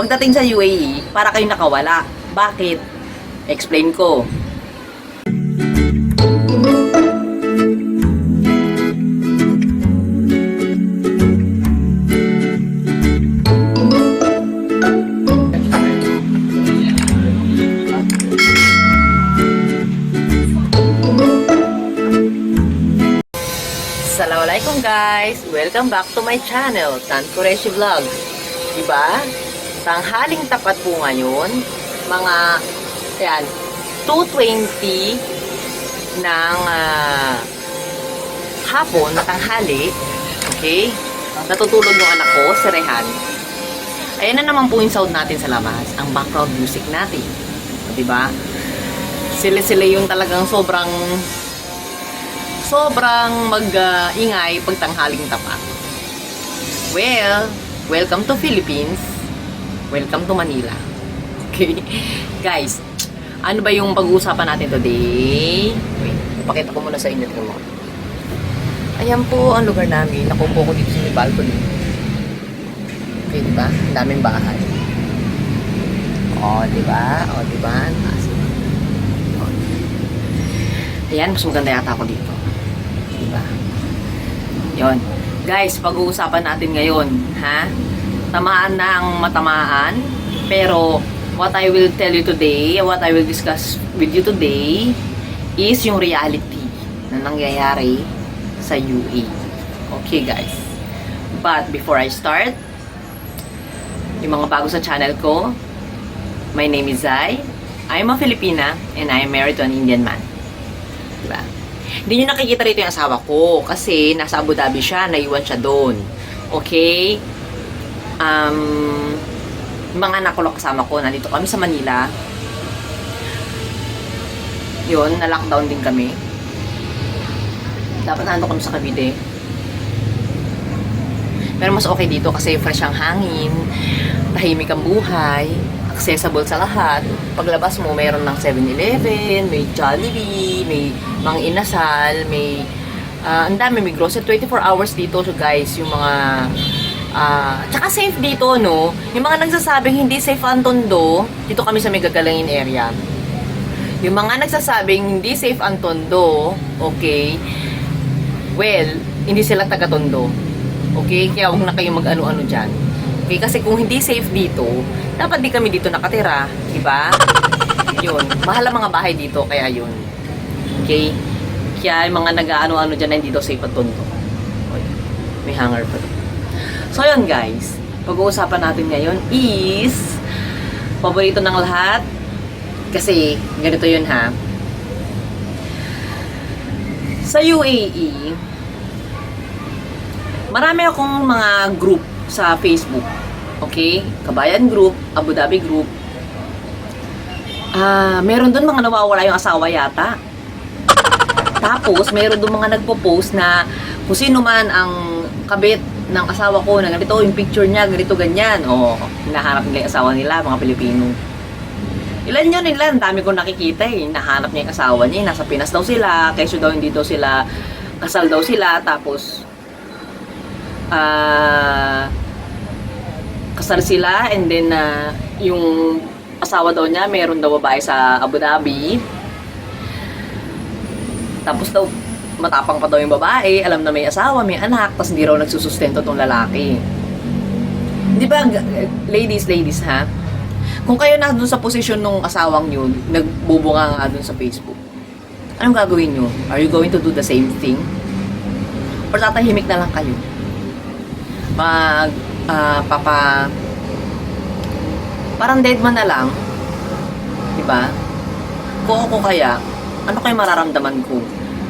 Pagdating sa UAE, para kayo nakawala. Bakit? Explain ko. Assalamualaikum guys! Welcome back to my channel, Tan Qureshi Vlog. Diba? Tanghaling tapat po ngayon, mga ayan, 2:20 ng hapon na tanghali. Okay? Natutulog yung anak ko, si Rehan. Ayan na naman po yung sound natin sa labas, ang background music natin. Diba? Sila yung talagang sobrang mag-ingay pag tanghaling tapat. Well, welcome to Philippines. Welcome to Manila. Okay? Guys, ano ba yung pag-uusapan natin today? Wait, ipakita ko muna sa inyo. Ayan po ang lugar namin. Nakumpo ko dito sa balcony. Okay, diba? Ang daming bahay. O, diba? O, diba? Ayan, mas maganda yata ako dito. Diba? Yun. Guys, pag-uusapan natin ngayon, ha? Tamaan na ang matamaan, pero what I will tell you today, what I will discuss with you today is yung reality na nangyayari sa UAE. Okay, guys. But before I start, yung mga bago sa channel ko, my name is Zai. I'm a Filipina and I am married to an Indian man. Diba? Hindi nyo nakikita rito yung asawa ko kasi nasa Abu Dhabi siya, naiwan siya doon. Okay? Mga anak ko lang kasama ko, nandito kami sa Manila. Yun, na-lockdown din kami. Dapat nandito kami sa Cavite. Pero mas okay dito kasi fresh ang hangin, tahimik ang buhay, accessible sa lahat. Paglabas mo, mayroon ng 7-Eleven, may Jollibee, may mga inasal, may ang dami, may grocery. 24 hours dito, so guys, yung mga tsaka safe dito, no? Yung mga nagsasabing hindi safe ang Tondo, dito kami sa may Gagalangin area. Yung mga nagsasabing hindi safe ang Tondo, okay, well, hindi sila taga Tondo. Okay? Kaya huwag na kayo mag-ano-ano dyan. Okay? Kasi kung hindi safe dito, dapat di kami dito nakatira. Diba? Yun. Mahal ang mga bahay dito, kaya yun. Okay? Kaya yung mga nag-ano-ano dyan na hindi daw safe ang Tondo. Okay. May hanger pa doon. So yun guys, pag-uusapan natin ngayon is paborito ng lahat kasi ganito yun ha. Sa UAE, marami akong mga group sa Facebook. Okay? Kabayan group, Abu Dhabi group. Meron doon mga nawawala yung asawa yata. Tapos, meron doon mga nagpo-post na kung sino man ang kabit ng asawa ko na ganito, yung picture niya, ganito, ganyan. O, hinahanap nila yung asawa nila, mga Pilipino. Ilan yun, ilan. Dami kong nakikita eh. Hinahanap niya yung asawa niya. Nasa Pinas daw sila. Kaysa daw hindi daw sila, kasal daw sila. Tapos, kasal sila. And then, yung asawa daw niya, meron daw babae sa Abu Dhabi. Tapos daw, matapang pa daw yung babae, alam na may asawa, may anak, tapos hindi raw nagsusustento tong lalaki. Di ba, ladies ha? Kung kayo na dun sa posisyon nung asawang yun, nagbubunga nga dun sa Facebook, anong gagawin nyo? Are you going to do the same thing? Or tatahimik na lang kayo? Parang dead man na lang. Di ba? Kung ako kaya, ano kayo mararamdaman ko?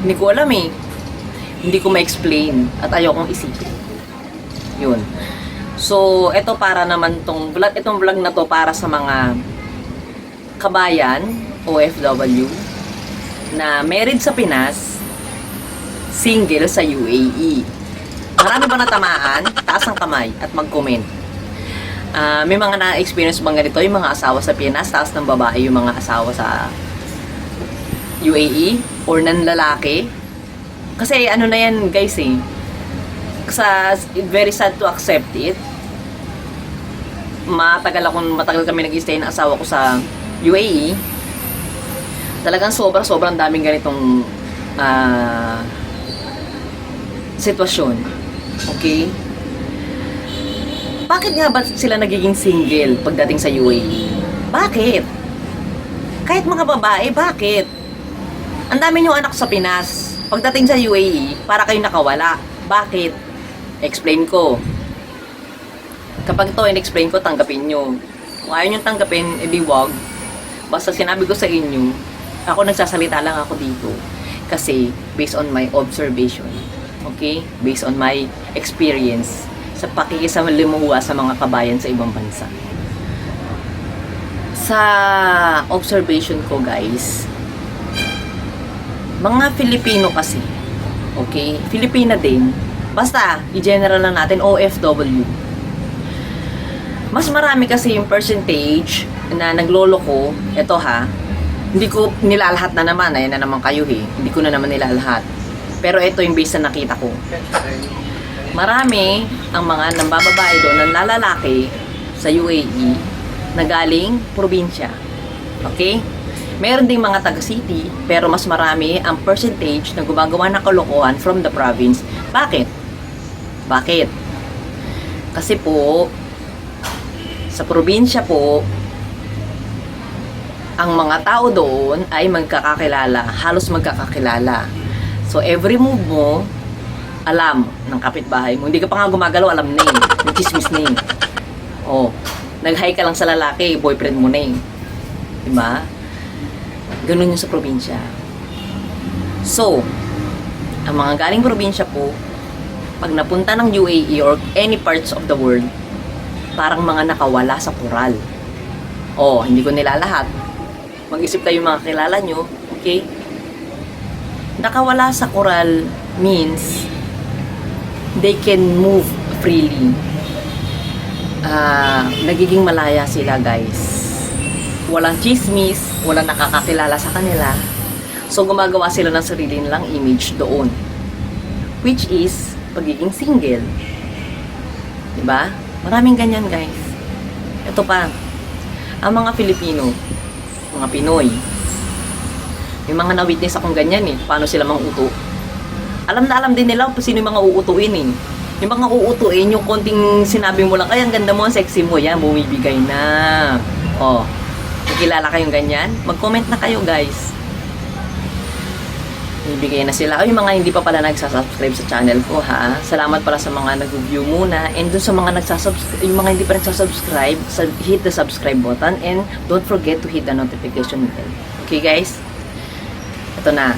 Hindi ko alam eh. Hindi ko ma-explain at ayokong isipin. Yun. So, ito para naman itong vlog na to para sa mga kabayan, OFW, na married sa Pinas, single sa UAE. Marami ba natamaan? Taas ang kamay at mag-comment. May mga na-experience bang ganito? Yung mga asawa sa Pinas, taas ng babae yung mga asawa sa UAE or ng lalaki. Kasi ano na yan guys very sad to accept it. matagal kami nag-stay ng asawa ko sa UAE, talagang sobrang daming ganitong sitwasyon. Okay? Bakit nga ba sila nagiging single pagdating sa UAE? Bakit? Kahit mga babae, bakit? Ang dami niyong anak sa Pinas. Pagdating sa UAE, para kayo nakawala. Bakit? Explain ko. Kapag ito in-explain ko, tanggapin nyo. Kung ayaw nyo tanggapin, edi wag. Basta sinabi ko sa inyo, ako nagsasalita lang ako dito. Kasi, based on my observation. Okay? Based on my experience sa pakikisalimuha sa mga kabayan sa ibang bansa. Sa observation ko, guys, mga Filipino kasi, okay? Filipina din. Basta, i-general lang natin, OFW. Mas marami kasi yung percentage na nagloloko. Ito ha, hindi ko nilalahat na naman. Ayan na naman kayo Hindi ko na naman nilalahat. Pero ito yung base na nakita ko. Marami ang mga nambababae doon na nalalaki sa UAE na galing probinsya. Okay? Meron ding mga taga-city, pero mas marami ang percentage na gumagawa ng kalokohan from the province. Bakit? Bakit? Kasi po, sa probinsya po, ang mga tao doon ay magkakakilala, halos magkakakilala. So, every move mo, alam ng kapitbahay mo. Hindi ka pa nga gumagalaw, alam na may chismis na Oh, nag-hi ka lang sa lalaki, boyfriend mo na Diba? Ganun yung sa probinsya. So, ang mga galing probinsya po, pag napunta ng UAE or any parts of the world, parang mga nakawala sa koral. Oh, hindi ko nilalahat. Mag-isip kayo mga kilala nyo, okay? Nakawala sa koral means they can move freely. Nagiging malaya sila, guys. Walang chismis, walang nakakakilala sa kanila. So, gumagawa sila ng sarili nilang image doon. Which is, pagiging single. Diba? Maraming ganyan, guys. Ito pa, ang mga Filipino, mga Pinoy, may mga na-witness akong ganyan paano sila manguto. Alam na alam din nila kung sino yung mga uutuin Yung mga uutuin, yung konting sinabi mo lang, ay, ang ganda mo, ang sexy mo, yan, bumibigay na. Oh, nakilala kayong ganyan? Mag-comment na kayo, guys. Bibigay na sila. Yung mga hindi pa pala nagsasubscribe sa channel ko, ha? Salamat pala sa mga nag-view muna. And dun sa mga yung mga hindi pa nagsasubscribe, hit the subscribe button and don't forget to hit the notification bell. Okay, guys? Ito na.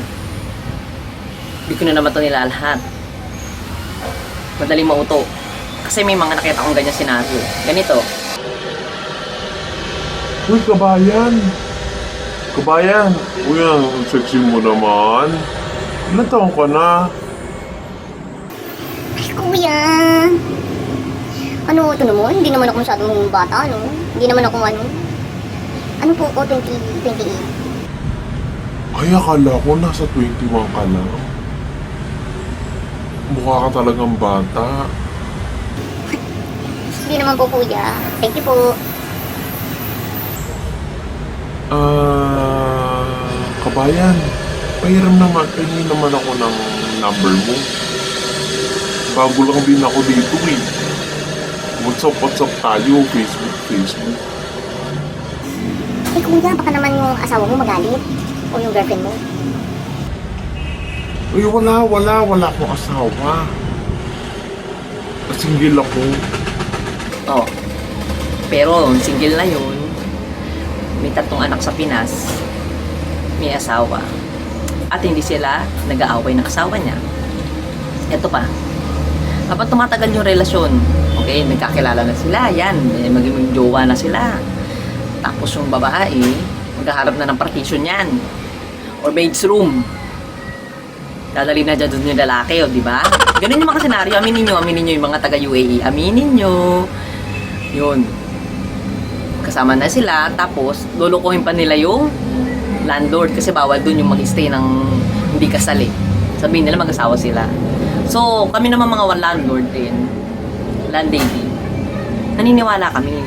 Hindi ko na naman ito nilalahat. Madaling mauto. Kasi may mga nakita akong ganyan senaryo. Ganito. Uy, kabayan! Kabayan! Uy, ang sexy mo naman. Ilan taon ka na? Ay, kuya. Ano, ito naman? Hindi naman ako masyadong bata, ano? Hindi naman ako ano po ako, 28. Ay, akala ko nasa 21 ka lang. Mukha ka talagang bata. Hindi naman po, kuya. Thank you po. Kabayan, pahiram naman, pahingin naman ako ng number mo. Bago lang din ako dito WhatsApp tayo, Facebook. Eh, kuya, baka naman yung asawa mo magalit. O yung girlfriend mo. Uy, wala akong asawa. Single ako. Oh. Pero, single na yun. May 3 anak sa Pinas. May asawa. At hindi sila nag-aaway ng asawa niya. Ito pa. Kapag tumatagal yung relasyon, okay, nagkakilala na sila, yan, maging jowa na sila. Tapos yung babae, maghaharap na ng partition yan. Or maid's room. Dadali na dyan yung lalaki, di ba? Ganun yung mga senaryo. Aminin nyo yung mga taga-UAE. Aminin nyo. Yun. Kasama na sila, tapos lulukuhin pa nila yung landlord kasi bawal dun yung mag-stay ng hindi kasali. Sabihin nila mag-asawa sila. So, kami naman mga landlord din, landlady, naniniwala kami.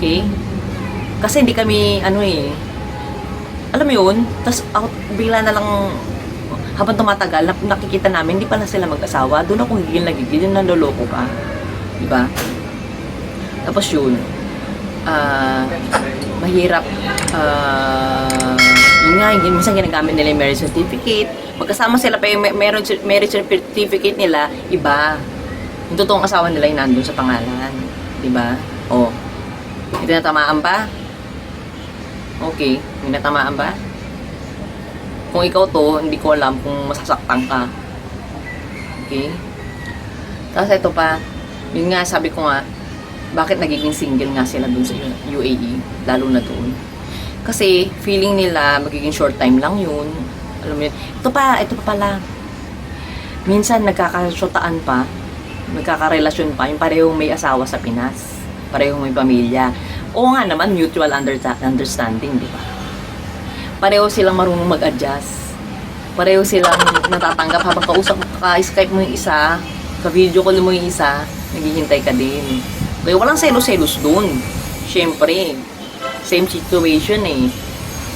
Okay? Kasi hindi kami, alam mo yun, tas ako, bigla na lang, habang tumatagal, nakikita namin, hindi pala sila mag-asawa, doon ako gigil na gigil, yung naloloko ka. Diba? Tapos yun, mahirap, yun nga, minsan ginagamit nila yung marriage certificate, magkasama sila pa yung marriage certificate nila, iba. Yung totoong asawa nila yung nandun sa pangalan. Diba? O, hindi natamaan pa? Okay, may natamaan ba? Kung ikaw to, hindi ko alam kung masasaktan ka. Okay? Tapos ito pa, yun nga, sabi ko nga, bakit nagiging single nga sila dun sa UAE, lalo na doon. Kasi, feeling nila, magiging short time lang yun. Alam mo yun. Ito pa pala. Minsan, nagkakasyotaan pa, nagkakarelasyon pa, yung parehong may asawa sa Pinas. Parehong may pamilya. Oo nga naman, mutual understanding, di ba? Pareho silang marunong mag-adjust. Pareho silang natatanggap habang ka-Skype mo yung isa, ka-video call mo yung isa, naghihintay ka din. Kaya walang selos-selos dun. Siyempre, same situation eh.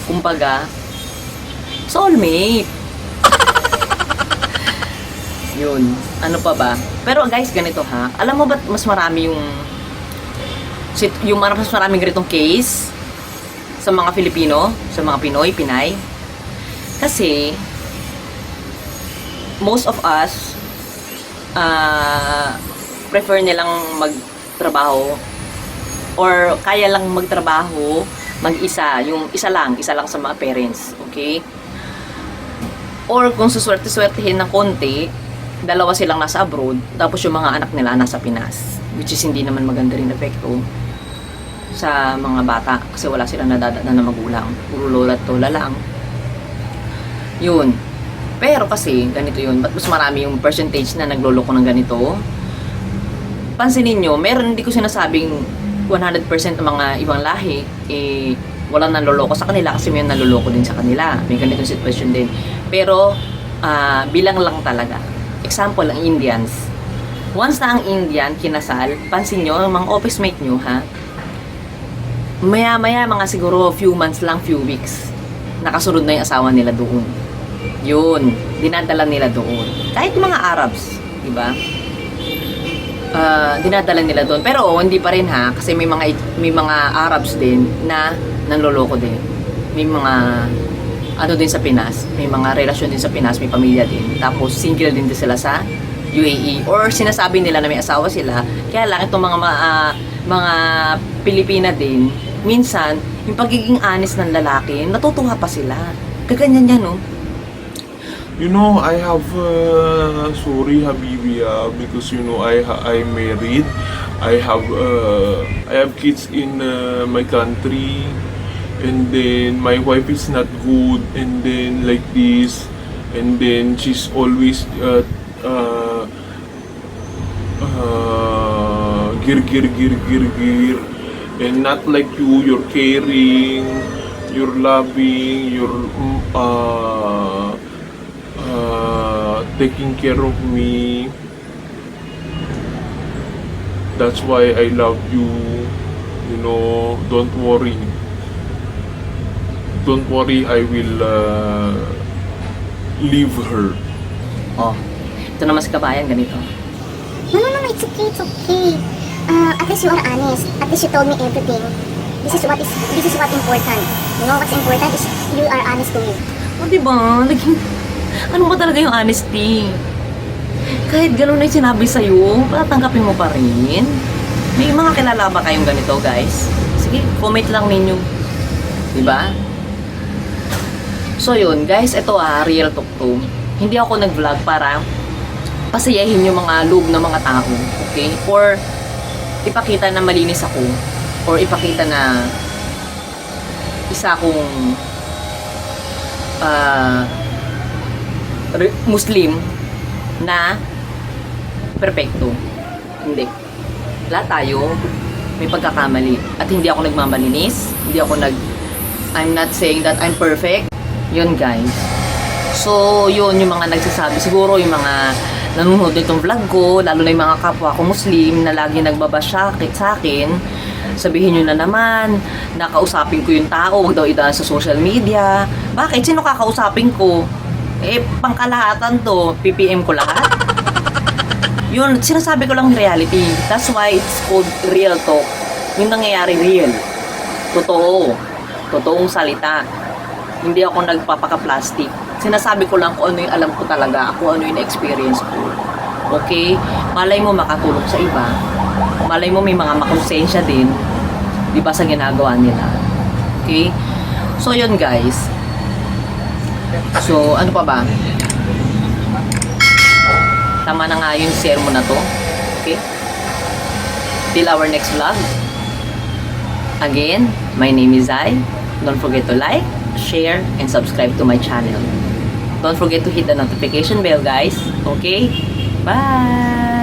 Kumbaga, soulmate. Yun. Ano pa ba? Pero guys, ganito ha. Alam mo ba mas marami yung mas maraming ganitong case sa mga Filipino, sa mga Pinoy, Pinay. Kasi, most of us, prefer nilang magtrabaho or kaya lang magtrabaho mag-isa, yung isa lang sa mga parents, okay? Or kung suswerte-swertehin ng konti, dalawa silang nasa abroad, tapos yung mga anak nila nasa Pinas, which is hindi naman maganda rin epekto sa mga bata kasi wala silang nadadaanan na magulang, puro lola at lola lang. Yun. Pero kasi ganito yun, ba't mas marami yung percentage na nagloloko ng ganito? Pansinin nyo, meron, hindi ko sinasabing 100% ng mga ibang lahi walang nanloloko sa kanila kasi may nanloloko din sa kanila, may ganitong sitwasyon din. Pero bilang lang talaga. Example, ang Indians. Once na ang Indian kinasal, pansin nyo, ang mga office mate nyo maya-maya, mga siguro few months lang, few weeks, nakasunod na yung asawa nila doon. Yun, dinadala nila doon. Kahit mga Arabs, di ba? Dinadala nila doon. Pero hindi pa rin ha, kasi may mga Arabs din na nanloloko din. May mga din sa Pinas, may mga relasyon din sa Pinas, may pamilya din. Tapos single din sila sa UAE or sinasabi nila na may asawa sila. Kaya lang itong mga Pilipina din, minsan, yung pagiging honest ng lalaki, natutuwa pa sila. Kaganyan yan, no? You know, I have sorry Habibi, because you know I married. I have kids in my country, and then my wife is not good, and then like this, and then she's always gir, and not like you're caring, you're loving, you're taking care of me. That's why I love you. You know, don't worry, I will leave her. Oh, ito naman sa kabayan, ganito. No, it's okay. At least you are honest. At least you told me everything. This is what important. You know what's important is you are honest to me. O, diba? Ano ba talaga yung honesty? Kahit gano'n na yung sinabi sa'yo, tatanggapin mo pa rin. May mga kilala ba kayong ganito, guys? Sige, comment lang ninyo. Diba? So yun, guys, ito real talk to. Hindi ako nag-vlog para pasayahin yung mga loob ng mga tao, okay? Or ipakita na malinis ako, or ipakita na isa akong Muslim na perfecto. Hindi. Lahat tayo may pagkakamali. At hindi ako nagmamalinis. I'm not saying that I'm perfect. Yun, guys. So, yun yung mga nagsasabi. Siguro yung mga nanonood nitong vlog ko, lalo na yung mga kapwa ko Muslim na lagi nagbabash sa akin, sabihin nyo na naman, nakausapin ko yung tao, wag daw idaan sa social media. Bakit? Sino kakausapin ko? Eh, pangkalahatan to, PPM ko lahat. Yun, sinasabi ko lang yung reality. That's why it's called real talk. Yung nangyayari real. Totoo. Totoong salita. Hindi ako nagpapaka-plastic. Sinasabi ko lang kung ano yung alam ko talaga, kung ano yung experience ko. Okay? Malay mo makatulong sa iba. Malay mo may mga makonsensya din. Di ba sa ginagawa nila? Okay? So, yun guys. So, ano pa ba? Tama na nga yung sermon na to. Okay? Till our next vlog. Again, my name is Zai. Don't forget to like, share, and subscribe to my channel. Don't forget to hit the notification bell, guys. Okay? Bye!